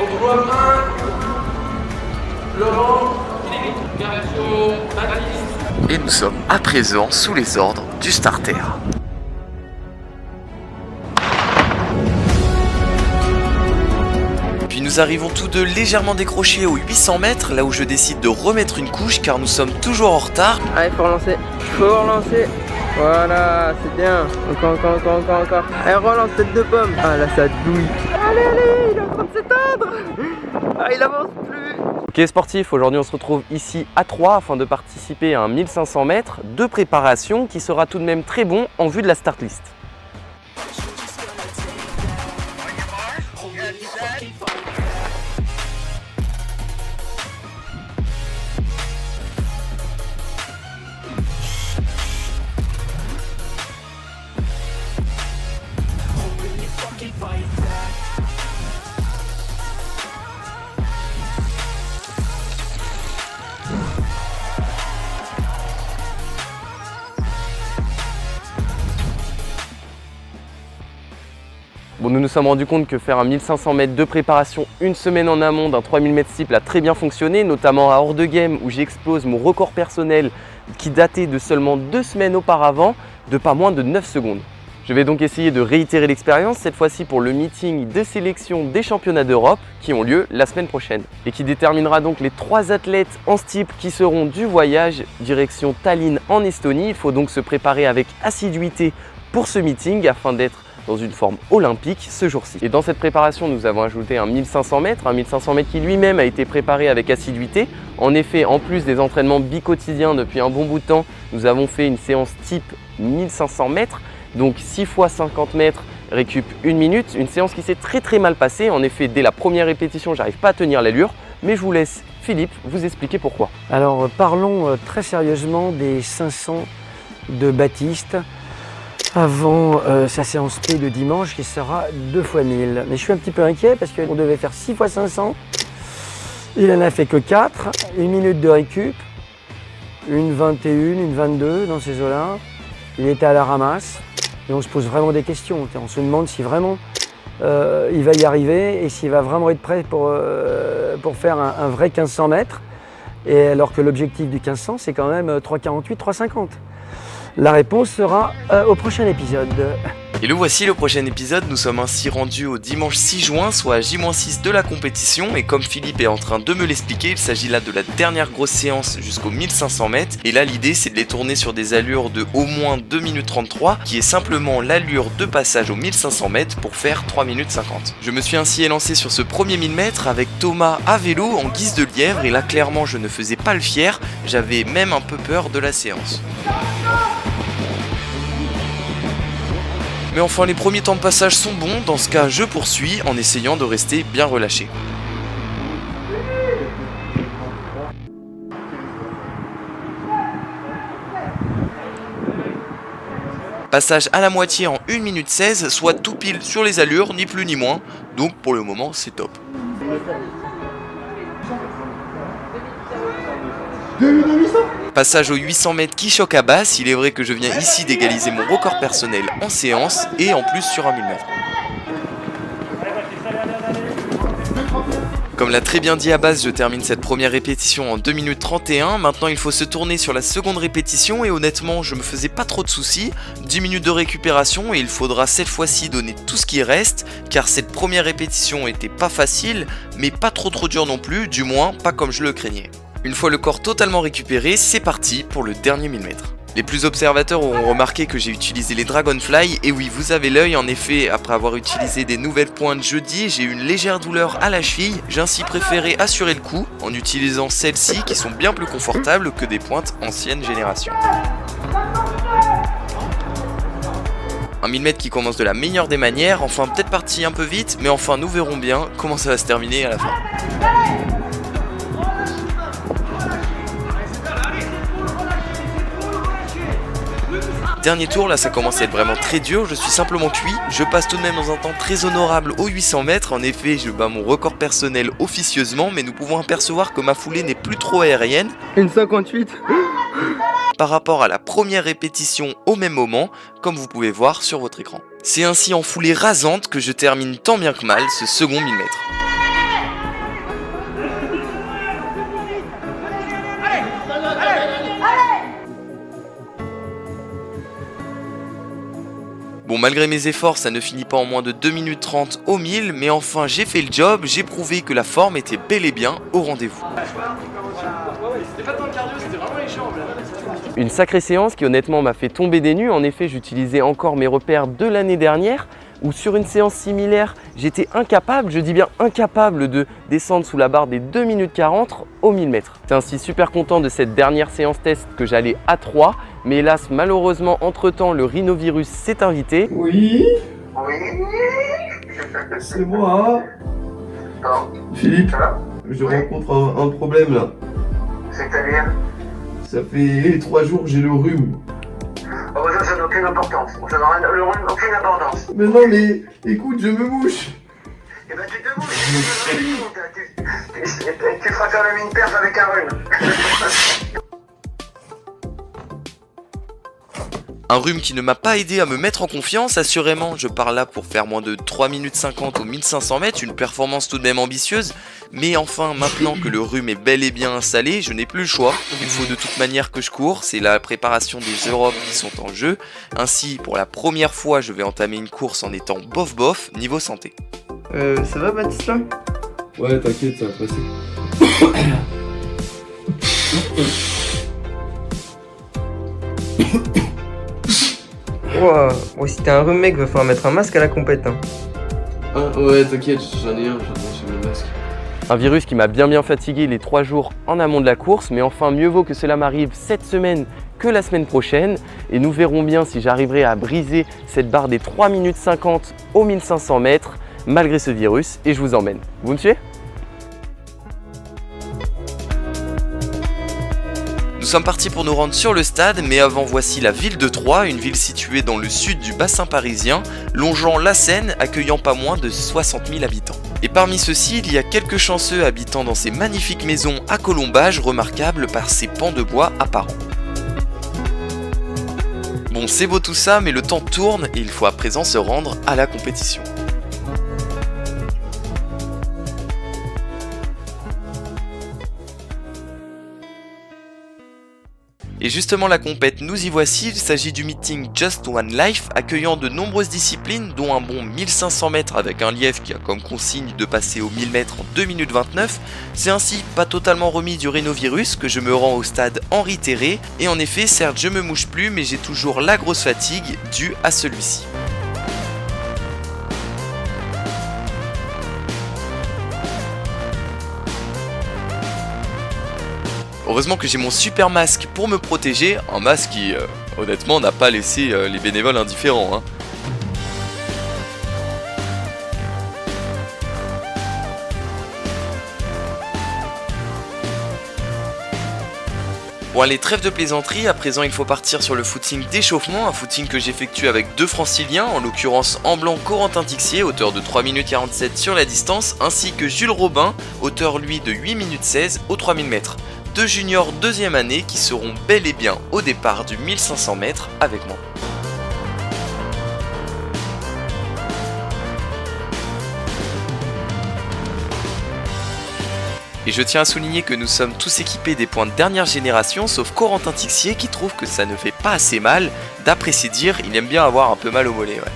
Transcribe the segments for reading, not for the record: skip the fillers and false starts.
Au couloir 1, Laurent, Garcio, Baptiste. Et nous sommes à présent sous les ordres du starter. Puis nous arrivons tous deux légèrement décrochés aux 800 mètres, là où je décide de remettre une couche car nous sommes toujours en retard. Allez, faut relancer. Faut relancer. Voilà, c'est bien. Encore. Allez, relance, tête de pomme. Ah là, ça douille. Allez, il est en train de s'éteindre. Ah, il avance plus. Ok sportif, aujourd'hui on se retrouve ici à Troyes afin de participer à un 1500 mètres de préparation qui sera tout de même très bon en vue de la start list. Bon, nous nous sommes rendu compte que faire un 1500 mètres de préparation une semaine en amont d'un 3000 mètres steeple a très bien fonctionné, notamment à Hors de Game où j'explose mon record personnel qui datait de seulement 2 semaines auparavant de pas moins de 9 secondes. Je vais donc essayer de réitérer l'expérience, cette fois-ci pour le meeting de sélection des championnats d'Europe qui ont lieu la semaine prochaine et qui déterminera donc les 3 athlètes en steeple qui seront du voyage direction Tallinn en Estonie. Il faut donc se préparer avec assiduité pour ce meeting afin d'être dans une forme olympique ce jour-ci. Et dans cette préparation, nous avons ajouté un 1500 mètres qui lui-même a été préparé avec assiduité. En effet, en plus des entraînements bi-quotidiens depuis un bon bout de temps, nous avons fait une séance type 1500 mètres, donc 6 fois 50 mètres, récup 1 minute, une séance qui s'est très mal passée. En effet, dès la première répétition, j'arrive pas à tenir l'allure, mais je vous laisse Philippe vous expliquer pourquoi. Alors parlons très sérieusement des 500 de Baptiste avant sa séance P de dimanche qui sera 2 fois 1000. Mais je suis un petit peu inquiet parce qu'on devait faire 6 fois 500. Il en a fait que 4, 1 minute de récup, une 21, une 22 dans ces eaux-là. Il était à la ramasse et on se pose vraiment des questions. On se demande si vraiment il va y arriver et s'il va vraiment être prêt pour faire un vrai 1500 mètres. Et alors que l'objectif du 1500 c'est quand même 3,48, 3,50. La réponse sera au prochain épisode. Et le voici, le prochain épisode. Nous sommes ainsi rendus au dimanche 6 juin, soit à J-6 de la compétition. Et comme Philippe est en train de me l'expliquer, il s'agit là de la dernière grosse séance jusqu'aux 1500 mètres. Et là, l'idée, c'est de les tourner sur des allures de au moins 2 minutes 33, qui est simplement l'allure de passage aux 1500 mètres pour faire 3 minutes 50. Je me suis ainsi élancé sur ce premier 1000 mètres avec Thomas à vélo en guise de lièvre. Et là, clairement, je ne faisais pas le fier. J'avais même un peu peur de la séance. Mais enfin, les premiers temps de passage sont bons, dans ce cas je poursuis en essayant de rester bien relâché. Passage à la moitié en 1 minute 16, soit tout pile sur les allures, ni plus ni moins, donc pour le moment c'est top. Passage aux 800 mètres qui choque à basse, il est vrai que je viens ici d'égaliser mon record personnel en séance et en plus sur un 1000 mètres. Comme l'a très bien dit Abbas, je termine cette première répétition en 2 minutes 31, maintenant il faut se tourner sur la seconde répétition et honnêtement je me faisais pas trop de soucis, 10 minutes de récupération et il faudra cette fois-ci donner tout ce qui reste car cette première répétition était pas facile mais pas trop dur non plus, du moins pas comme je le craignais. Une fois le corps totalement récupéré, c'est parti pour le dernier 1000 mètres. Les plus observateurs auront remarqué que j'ai utilisé les Dragonfly, et oui, vous avez l'œil, en effet, après avoir utilisé des nouvelles pointes jeudi, j'ai eu une légère douleur à la cheville, j'ai ainsi préféré assurer le coup en utilisant celles-ci qui sont bien plus confortables que des pointes ancienne génération. Un 1000 mètres qui commence de la meilleure des manières, enfin peut-être parti un peu vite, mais enfin nous verrons bien comment ça va se terminer à la fin. Dernier tour, là ça commence à être vraiment très dur, je suis simplement cuit, je passe tout de même dans un temps très honorable aux 800 mètres, en effet je bats mon record personnel officieusement, mais nous pouvons apercevoir que ma foulée n'est plus trop aérienne. Une 58 par rapport à la première répétition au même moment, comme vous pouvez voir sur votre écran. C'est ainsi en foulée rasante que je termine tant bien que mal ce second 1000 mètres. Bon, malgré mes efforts, ça ne finit pas en moins de 2 minutes 30 au 1000, mais enfin j'ai fait le job, j'ai prouvé que la forme était bel et bien au rendez-vous. C'était pas tant le cardio, c'était vraiment les jambes. Une sacrée séance qui honnêtement m'a fait tomber des nues. En effet, j'utilisais encore mes repères de l'année dernière, où sur une séance similaire, j'étais incapable, je dis bien incapable, de descendre sous la barre des 2 minutes 40 au 1000 mètres. J'étais ainsi super content de cette dernière séance test que j'allais à 3, mais hélas, malheureusement, entre-temps, le rhinovirus s'est invité. Oui, c'est moi. Philippe, je rencontre un problème là. C'est-à-dire? Ça fait 3 jours que j'ai le rhume. Oh, ça n'a aucune importance. Ça n'a aucune importance. Mais non, mais écoute, je me mouche. Eh ben, tu te mouches. Tu feras faire le mine perf avec un rhume. Un rhume qui ne m'a pas aidé à me mettre en confiance, assurément, je pars là pour faire moins de 3 minutes 50 aux 1500 mètres, une performance tout de même ambitieuse, mais enfin, maintenant que le rhume est bel et bien installé, je n'ai plus le choix, il faut de toute manière que je cours, c'est la préparation des Europes qui sont en jeu, ainsi, pour la première fois, je vais entamer une course en étant bof niveau santé. Ça va Baptiste là? Ouais, t'inquiète, ça va passer. Wow. Ouais, si t'es un rhume mec, va falloir mettre un masque à la compète. Hein. Ah, ouais, t'inquiète, j'en ai j'ai le masque. Un virus qui m'a bien fatigué les 3 jours en amont de la course, mais enfin mieux vaut que cela m'arrive cette semaine que la semaine prochaine, et nous verrons bien si j'arriverai à briser cette barre des 3 minutes 50 aux 1500 mètres malgré ce virus, et je vous emmène. Vous me suivez ? Nous sommes partis pour nous rendre sur le stade, mais avant voici la ville de Troyes, une ville située dans le sud du bassin parisien, longeant la Seine, accueillant pas moins de 60 000 habitants. Et parmi ceux-ci, il y a quelques chanceux habitant dans ces magnifiques maisons à colombages, remarquables par ses pans de bois apparents. Bon, c'est beau tout ça, mais le temps tourne et il faut à présent se rendre à la compétition. Et justement la compète, nous y voici, il s'agit du meeting Just One Life, accueillant de nombreuses disciplines, dont un bon 1500 mètres avec un lièvre qui a comme consigne de passer aux 1000 mètres en 2 minutes 29. C'est ainsi pas totalement remis du rhinovirus que je me rends au stade Henri Terré, et en effet, certes je me mouche plus, mais j'ai toujours la grosse fatigue due à celui-ci. Heureusement que j'ai mon super masque pour me protéger, un masque qui, honnêtement, n'a pas laissé les bénévoles indifférents. Hein. Bon allez, trêve de plaisanterie, à présent il faut partir sur le footing d'échauffement, un footing que j'effectue avec 2 franciliens, en l'occurrence en blanc Corentin Tixier, auteur de 3 minutes 47 sur la distance, ainsi que Jules Robin, auteur lui de 8 minutes 16 aux 3000 mètres. 2 juniors 2e année qui seront bel et bien au départ du 1500 mètres avec moi. Et je tiens à souligner que nous sommes tous équipés des points de dernière génération, sauf Corentin Tixier qui trouve que ça ne fait pas assez mal. D'après ses dires, il aime bien avoir un peu mal au mollet. Ouais.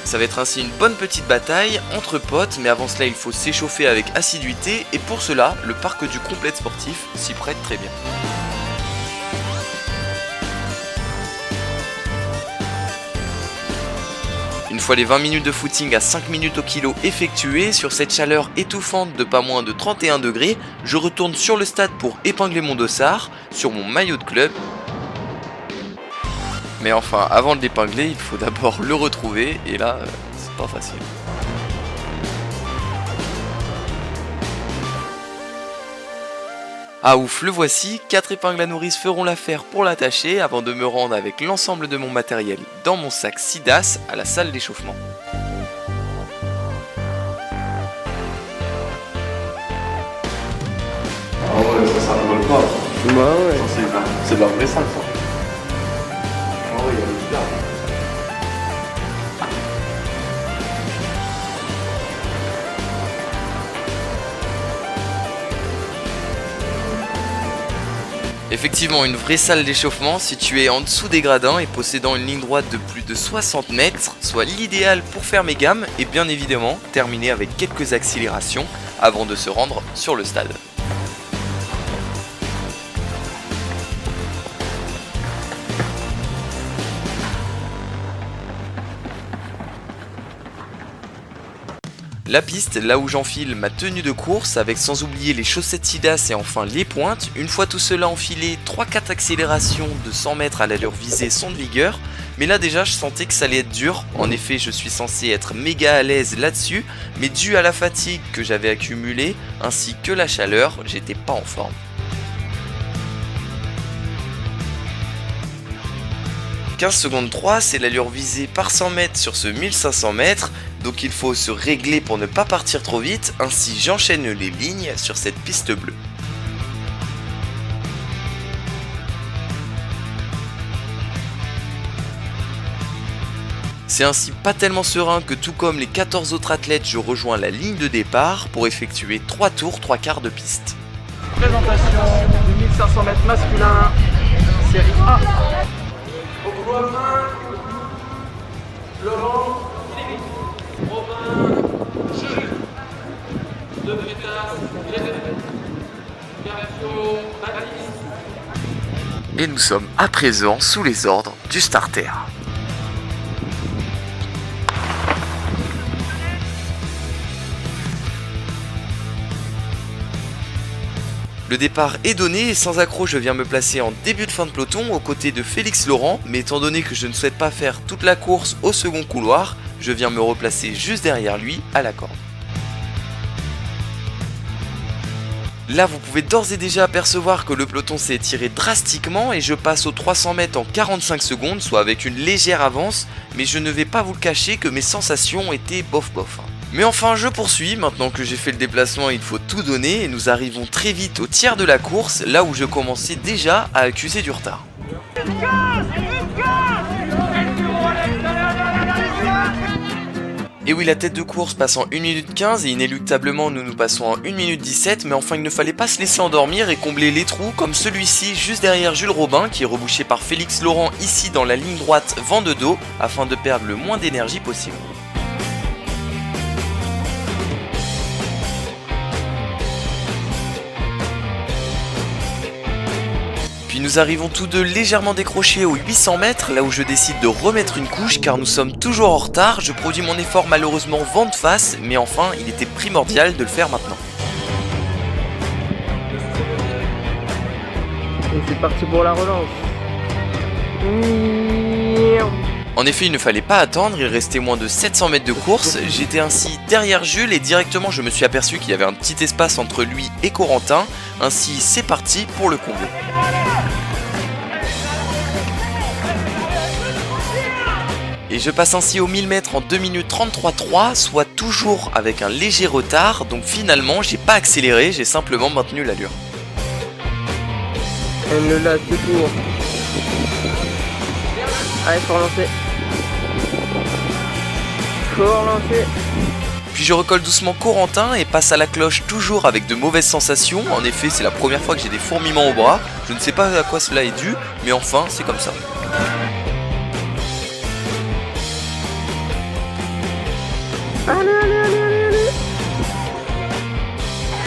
Ça va être ainsi une bonne petite bataille entre potes, mais avant cela il faut s'échauffer avec assiduité, et pour cela, le parc du Complète Sportif s'y prête très bien. Une fois les 20 minutes de footing à 5 minutes au kilo effectuées, sur cette chaleur étouffante de pas moins de 31 degrés, je retourne sur le stade pour épingler mon dossard sur mon maillot de club. Mais enfin, avant de l'épingler, il faut d'abord le retrouver, et là, c'est pas facile. Ah ouf, le voici, 4 épingles à nourrice feront l'affaire pour l'attacher avant de me rendre avec l'ensemble de mon matériel dans mon sac Sidas à la salle d'échauffement. Ah ouais, ça rigole pas. Bah ouais. C'est de la vraie salle, ça. Ah ouais, il y a le bizarre. Effectivement, une vraie salle d'échauffement située en dessous des gradins et possédant une ligne droite de plus de 60 mètres, soit l'idéal pour faire mes gammes et bien évidemment terminer avec quelques accélérations avant de se rendre sur le stade. La piste, là où j'enfile ma tenue de course, avec sans oublier les chaussettes Sidas et enfin les pointes. Une fois tout cela enfilé, 3-4 accélérations de 100 mètres à l'allure visée sont de vigueur. Mais là déjà je sentais que ça allait être dur. En effet, je suis censé être méga à l'aise là-dessus, mais dû à la fatigue que j'avais accumulée, ainsi que la chaleur, j'étais pas en forme. « 15 secondes 3, c'est l'allure visée par 100 mètres sur ce 1500 mètres, donc il faut se régler pour ne pas partir trop vite, ainsi j'enchaîne les lignes sur cette piste bleue. C'est ainsi pas tellement serein que tout comme les 14 autres athlètes, je rejoins la ligne de départ pour effectuer 3 tours, 3 quarts de piste. Présentation du 1500 mètres masculin, série A. Au couloir 1, Laurent, Robin, Jules, De Bretas, Garfio, Baptiste. Et nous sommes à présent sous les ordres du starter. Le départ est donné et sans accroc je viens me placer en début de fin de peloton aux côtés de Félix Laurent, mais étant donné que je ne souhaite pas faire toute la course au second couloir, je viens me replacer juste derrière lui à la corde. Là vous pouvez d'ores et déjà apercevoir que le peloton s'est étiré drastiquement et je passe aux 300 mètres en 45 secondes, soit avec une légère avance, mais je ne vais pas vous le cacher que mes sensations étaient bof bof. Mais enfin je poursuis, maintenant que j'ai fait le déplacement il faut tout donner et nous arrivons très vite au tiers de la course, là où je commençais déjà à accuser du retard. Et oui, la tête de course passe en 1 minute 15 et inéluctablement nous nous passons en 1 minute 17, mais enfin il ne fallait pas se laisser endormir et combler les trous comme celui-ci juste derrière Jules Robin qui est rebouché par Félix Laurent ici dans la ligne droite vent de dos afin de perdre le moins d'énergie possible. Puis nous arrivons tous deux légèrement décrochés aux 800 mètres, là où je décide de remettre une couche car nous sommes toujours en retard. Je produis mon effort malheureusement vent de face, mais enfin il était primordial de le faire maintenant. Et c'est parti pour la relance. En effet, il ne fallait pas attendre, il restait moins de 700 mètres de course. J'étais ainsi derrière Jules et directement je me suis aperçu qu'il y avait un petit espace entre lui et Corentin. Ainsi c'est parti pour le combler. Et je passe ainsi aux 1000 mètres en 2 minutes 33,3, soit toujours avec un léger retard, donc finalement j'ai pas accéléré, j'ai simplement maintenu l'allure. Elle le lasse de court. Allez, faut relancer. Faut relancer. Puis je recolle doucement Corentin et passe à la cloche toujours avec de mauvaises sensations. En effet, c'est la première fois que j'ai des fourmillements au bras. Je ne sais pas à quoi cela est dû, mais enfin, c'est comme ça. Allez, allez, allez, allez, allez.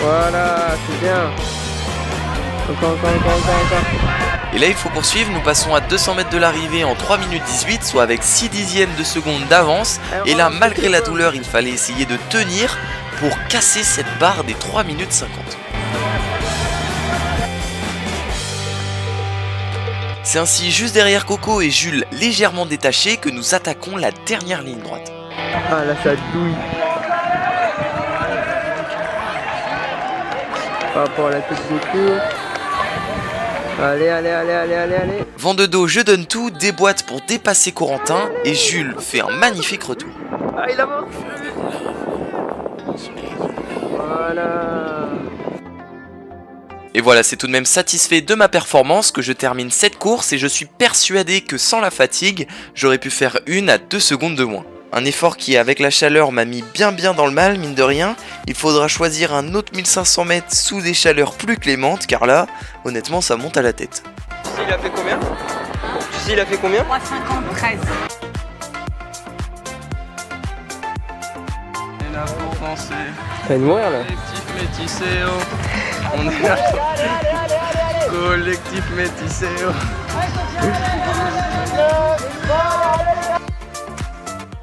Voilà, c'est bien. Encore. Et là il faut poursuivre, nous passons à 200 mètres de l'arrivée en 3 minutes 18, soit avec 6 dixièmes de seconde d'avance. Et là malgré la douleur il fallait essayer de tenir pour casser cette barre des 3 minutes 50. C'est ainsi juste derrière Coco et Jules légèrement détachés que nous attaquons la dernière ligne droite. Ah là ça douille. Par rapport à la tête de course. Allez. Vent de dos, je donne tout, déboîte pour dépasser Corentin et Jules fait un magnifique retour. Ah il avance. Voilà. Et voilà, c'est tout de même satisfait de ma performance que je termine cette course et je suis persuadé que sans la fatigue, j'aurais pu faire 1 à 2 secondes de moins. Un effort qui avec la chaleur m'a mis bien dans le mal, mine de rien. Il faudra choisir un autre 1500 mètres sous des chaleurs plus clémentes, car là, honnêtement, ça monte à la tête. Tu sais il a fait combien? Tu sais il a fait combien? 3,53. Et là pour danser, Ça va de mourir là. collectif métisséo. On est là. Collectif métisséo.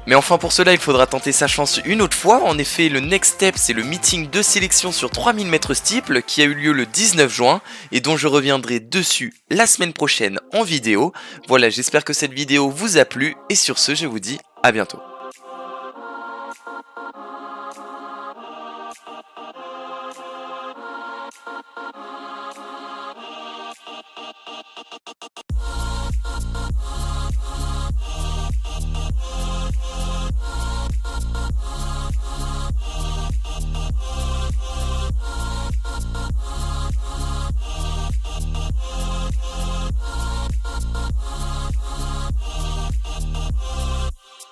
Mais enfin pour cela il faudra tenter sa chance une autre fois. En effet le next step c'est le meeting de sélection sur 3000 mètres steeple qui a eu lieu le 19 juin et dont je reviendrai dessus la semaine prochaine en vidéo. Voilà, j'espère que cette vidéo vous a plu et sur ce je vous dis à bientôt.